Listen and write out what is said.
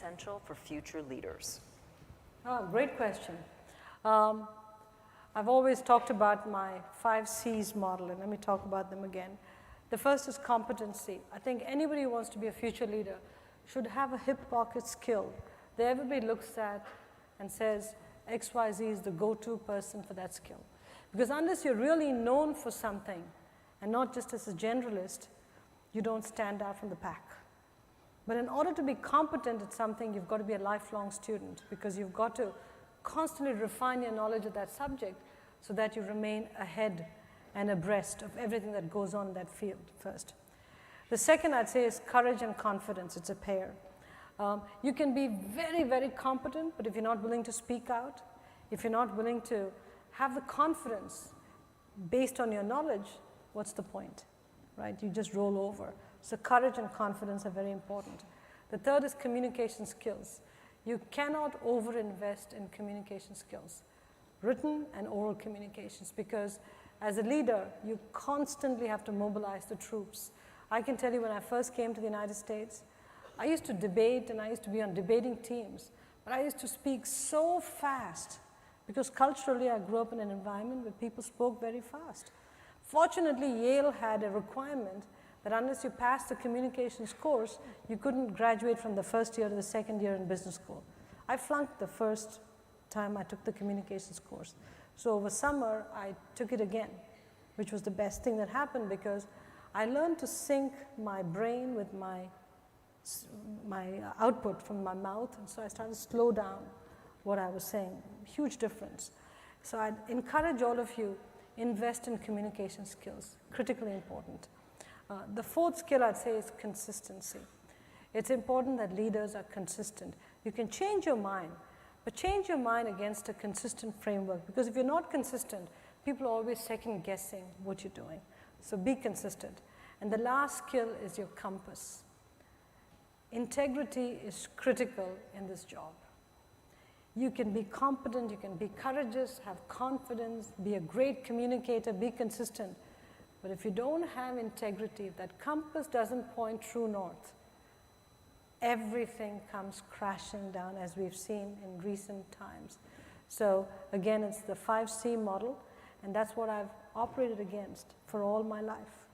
essential for future leaders? Oh, great question. I've always talked about my 5 C's model, and let me talk about them again. The first is competency. I think anybody who wants to be a future leader should have a hip pocket skill that everybody looks at and says, XYZ is the go-to person for that skill. Because unless you're really known for something, and not just as a generalist, you don't stand out from the pack. But in order to be competent at something, you've got to be a lifelong student, because you've got to constantly refine your knowledge of that subject so that you remain ahead and abreast of everything that goes on in that field first. The second, I'd say, is courage and confidence. It's a pair. You can be very, very competent, but if you're not willing to speak out, if you're not willing to have the confidence based on your knowledge, what's the point, right? You just roll over. So courage and confidence are very important. The third is communication skills. You cannot overinvest in communication skills, written and oral communications, because as a leader, you constantly have to mobilize the troops. I can tell you when I first came to the United States, I used to debate and I used to be on debating teams, but I used to speak so fast because culturally I grew up in an environment where people spoke very fast. Fortunately, Yale had a requirement that unless you passed the communications course, you couldn't graduate from the first year to the second year in business school. I flunked the first time I took the communications course. So over summer, I took it again, which was the best thing that happened because I learned to sync my brain with my output from my mouth, and so I started to slow down what I was saying. Huge difference. So I'd encourage all of you, invest in communication skills, critically important. The fourth skill I'd say is consistency. It's important that leaders are consistent. You can change your mind, but change your mind against a consistent framework, because if you're not consistent, people are always second guessing what you're doing. So be consistent. And the last skill is your compass. Integrity is critical in this job. You can be competent, you can be courageous, have confidence, be a great communicator, be consistent. But if you don't have integrity, if that compass doesn't point true north, everything comes crashing down, as we've seen in recent times. So again, it's the 5C model, and that's what I've operated against for all my life.